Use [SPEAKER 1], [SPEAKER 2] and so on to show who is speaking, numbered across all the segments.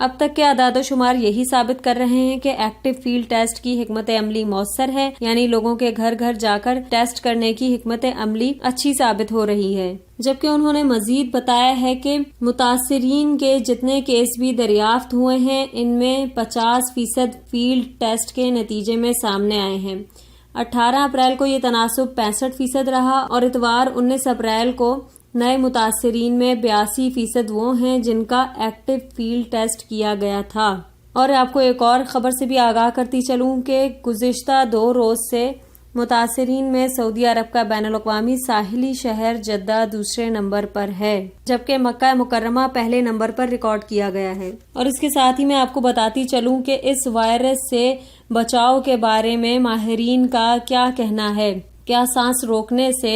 [SPEAKER 1] اب تک کے اعداد و شمار یہی ثابت کر رہے ہیں کہ ایکٹیو فیلڈ ٹیسٹ کی حکمت عملی مؤثر ہے، یعنی لوگوں کے گھر گھر جا کر ٹیسٹ کرنے کی حکمت عملی اچھی ثابت ہو رہی ہے۔ جبکہ انہوں نے مزید بتایا ہے کہ متاثرین کے جتنے کیس بھی دریافت ہوئے ہیں ان میں 50% فیلڈ ٹیسٹ کے نتیجے میں سامنے آئے ہیں۔ 18 اپریل کو یہ تناسب 65% رہا اور اتوار 19 اپریل کو نئے متاثرین میں 82% وہ ہیں جن کا ایکٹیو فیلڈ ٹیسٹ کیا گیا تھا۔ اور آپ کو ایک اور خبر سے بھی آگاہ کرتی چلوں کہ گزشتہ 2 روز سے متاثرین میں سعودی عرب کا بین الاقوامی ساحلی شہر جدہ دوسرے نمبر پر ہے، جبکہ مکہ مکرمہ پہلے نمبر پر ریکارڈ کیا گیا ہے۔ اور اس کے ساتھ ہی میں آپ کو بتاتی چلوں کہ اس وائرس سے بچاؤ کے بارے میں ماہرین کا کیا کہنا ہے۔ کیا سانس روکنے سے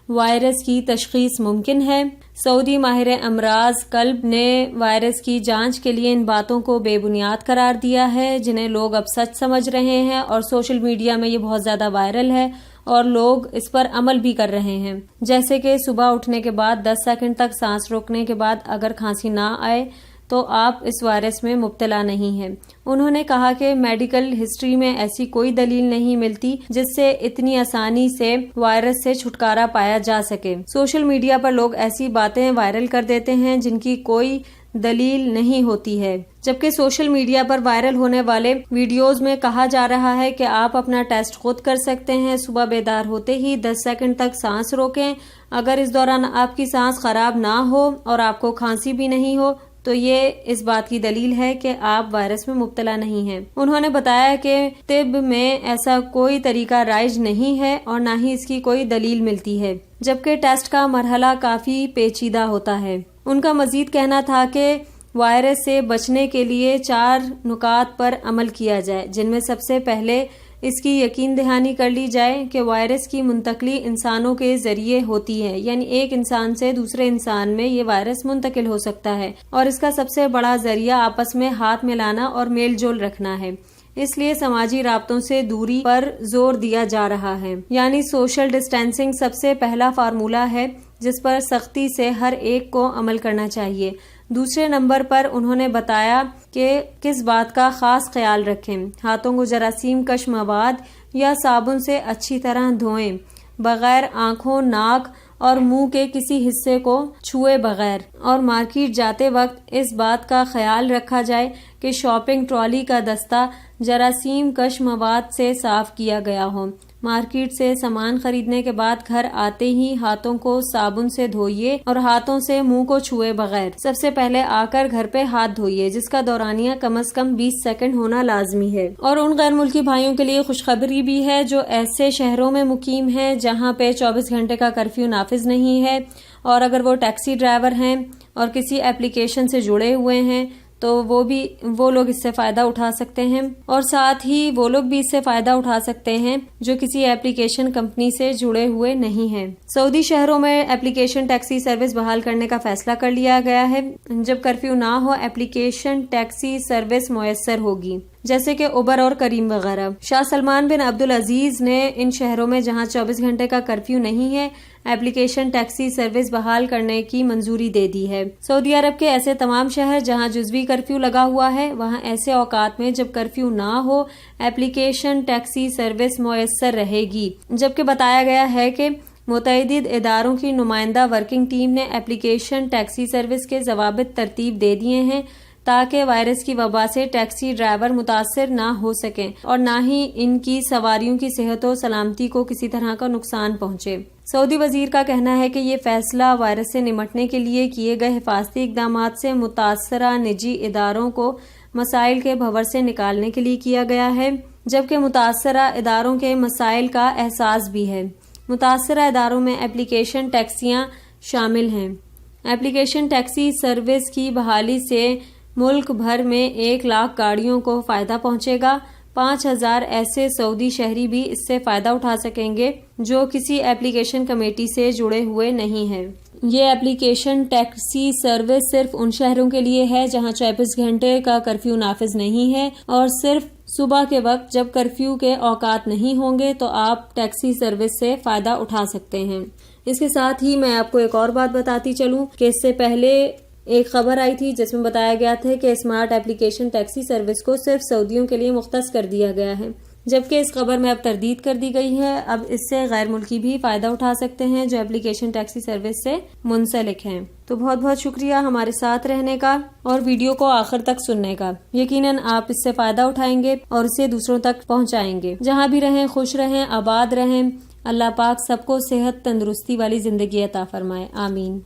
[SPEAKER 1] وائرس کی تشخیص ممکن ہے؟ سعودی ماہر امراض قلب نے وائرس کی جانچ کے لیے ان باتوں کو بے بنیاد قرار دیا ہے جنہیں لوگ اب سچ سمجھ رہے ہیں، اور سوشل میڈیا میں یہ بہت زیادہ وائرل ہے اور لوگ اس پر عمل بھی کر رہے ہیں، جیسے کہ صبح اٹھنے کے بعد 10 سیکنڈ تک سانس روکنے کے بعد اگر کھانسی نہ آئے تو آپ اس وائرس میں مبتلا نہیں ہیں۔ انہوں نے کہا کہ میڈیکل ہسٹری میں ایسی کوئی دلیل نہیں ملتی جس سے اتنی آسانی سے وائرس سے چھٹکارا پایا جا سکے۔ سوشل میڈیا پر لوگ ایسی باتیں وائرل کر دیتے ہیں جن کی کوئی دلیل نہیں ہوتی ہے، جبکہ سوشل میڈیا پر وائرل ہونے والے ویڈیوز میں کہا جا رہا ہے کہ آپ اپنا ٹیسٹ خود کر سکتے ہیں، صبح بیدار ہوتے ہی 10 سیکنڈ تک سانس روکیں، اگر اس دوران آپ کی سانس خراب نہ ہو اور آپ کو کھانسی بھی نہیں ہو تو یہ اس بات کی دلیل ہے کہ آپ وائرس میں مبتلا نہیں ہیں۔ انہوں نے بتایا کہ طب میں ایسا کوئی طریقہ رائج نہیں ہے اور نہ ہی اس کی کوئی دلیل ملتی ہے، جبکہ ٹیسٹ کا مرحلہ کافی پیچیدہ ہوتا ہے۔ ان کا مزید کہنا تھا کہ وائرس سے بچنے کے لیے 4 نکات پر عمل کیا جائے، جن میں سب سے پہلے اس کی یقین دہانی کر لی جائے کہ وائرس کی منتقلی انسانوں کے ذریعے ہوتی ہے، یعنی ایک انسان سے دوسرے انسان میں یہ وائرس منتقل ہو سکتا ہے، اور اس کا سب سے بڑا ذریعہ آپس میں ہاتھ ملانا اور میل جول رکھنا ہے۔ اس لیے سماجی رابطوں سے دوری پر زور دیا جا رہا ہے، یعنی سوشل ڈسٹینسنگ سب سے پہلا فارمولہ ہے جس پر سختی سے ہر ایک کو عمل کرنا چاہیے۔ دوسرے نمبر پر انہوں نے بتایا کہ کس بات کا خاص خیال رکھیں، ہاتھوں کو جراثیم کش مواد یا صابن سے اچھی طرح دھوئیں، بغیر آنکھوں، ناک اور منہ کے کسی حصے کو چھوئے بغیر، اور مارکیٹ جاتے وقت اس بات کا خیال رکھا جائے کہ شاپنگ ٹرالی کا دستہ جراثیم کش مواد سے صاف کیا گیا ہو۔ مارکیٹ سے سامان خریدنے کے بعد گھر آتے ہی ہاتھوں کو صابن سے دھوئیے اور ہاتھوں سے منہ کو چھوئے بغیر سب سے پہلے آ کر گھر پہ ہاتھ دھوئیے، جس کا دورانیہ کم از کم 20 سیکنڈ ہونا لازمی ہے۔ اور ان غیر ملکی بھائیوں کے لیے خوشخبری بھی ہے جو ایسے شہروں میں مقیم ہیں جہاں پہ 24 گھنٹے کا کرفیو نافذ نہیں ہے، اور اگر وہ ٹیکسی ڈرائیور ہیں اور کسی ایپلیکیشن سے جڑے ہوئے ہیں تو وہ لوگ اس سے فائدہ اٹھا سکتے ہیں، اور ساتھ ہی وہ لوگ بھی اس سے فائدہ اٹھا سکتے ہیں جو کسی ایپلیکیشن کمپنی سے جڑے ہوئے نہیں ہیں۔ سعودی شہروں میں ایپلیکیشن ٹیکسی سروس بحال کرنے کا فیصلہ کر لیا گیا ہے۔ جب کرفیو نہ ہو ایپلیکیشن ٹیکسی سروس میسر ہوگی، جیسے کہ اوبر اور کریم وغیرہ۔ شاہ سلمان بن عبدالعزیز نے ان شہروں میں جہاں 24 گھنٹے کا کرفیو نہیں ہے ایپلیکیشن ٹیکسی سروس بحال کرنے کی منظوری دے دی ہے۔ سعودی عرب کے ایسے تمام شہر جہاں جزوی کرفیو لگا ہوا ہے وہاں ایسے اوقات میں جب کرفیو نہ ہو ایپلیکیشن ٹیکسی سروس میسر رہے گی، جبکہ بتایا گیا ہے کہ متعدد اداروں کی نمائندہ ورکنگ ٹیم نے ایپلیکیشن ٹیکسی سروس کے ضوابط ترتیب دے دیے ہیں تاکہ وائرس کی وبا سے ٹیکسی ڈرائیور متاثر نہ ہو سکیں اور نہ ہی ان کی سواریوں کی صحت و سلامتی کو کسی طرح کا نقصان پہنچے۔ سعودی وزیر کا کہنا ہے کہ یہ فیصلہ وائرس سے نمٹنے کے لیے کیے گئے حفاظتی اقدامات سے متاثرہ نجی اداروں کو مسائل کے بھنور سے نکالنے کے لیے کیا گیا ہے، جبکہ متاثرہ اداروں کے مسائل کا احساس بھی ہے۔ متاثرہ اداروں میں ایپلیکیشن ٹیکسیاں شامل ہیں۔ ایپلیکیشن ٹیکسی سروس کی بحالی سے ملک بھر میں 1 لاکھ گاڑیوں کو فائدہ پہنچے گا۔ 5000 ایسے سعودی شہری بھی اس سے فائدہ اٹھا سکیں گے جو کسی ایپلیکیشن کمیٹی سے جڑے ہوئے نہیں ہیں۔ یہ ایپلیکیشن ٹیکسی سروس صرف ان شہروں کے لیے ہے جہاں 24 گھنٹے کا کرفیو نافذ نہیں ہے، اور صرف صبح کے وقت جب کرفیو کے اوقات نہیں ہوں گے تو آپ ٹیکسی سروس سے فائدہ اٹھا سکتے ہیں۔ اس کے ساتھ ہی میں آپ کو ایک اور بات بتاتی چلوں کہ اس سے پہلے ایک خبر آئی تھی جس میں بتایا گیا تھا کہ اسمارٹ ایپلیکیشن ٹیکسی سروس کو صرف سعودیوں کے لیے مختص کر دیا گیا ہے، جبکہ اس خبر میں اب تردید کر دی گئی ہے۔ اب اس سے غیر ملکی بھی فائدہ اٹھا سکتے ہیں جو ایپلیکیشن ٹیکسی سروس سے منسلک ہیں۔ تو بہت بہت شکریہ ہمارے ساتھ رہنے کا اور ویڈیو کو آخر تک سننے کا۔ یقیناً آپ اس سے فائدہ اٹھائیں گے اور اسے دوسروں تک پہنچائیں گے۔ جہاں بھی رہیں خوش رہیں، آباد رہیں۔ اللہ پاک سب کو صحت تندرستی والی زندگی عطا فرمائے، آمین۔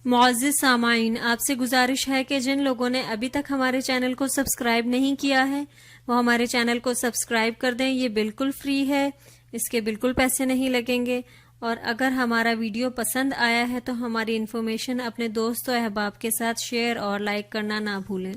[SPEAKER 1] معزز سامعین، آپ سے گزارش ہے کہ جن لوگوں نے ابھی تک ہمارے چینل کو سبسکرائب نہیں کیا ہے وہ ہمارے چینل کو سبسکرائب کر دیں۔ یہ بالکل فری ہے، اس کے بالکل پیسے نہیں لگیں گے، اور اگر ہمارا ویڈیو پسند آیا ہے تو ہماری انفارمیشن اپنے دوست و احباب کے ساتھ شیئر اور لائک کرنا نہ بھولیں۔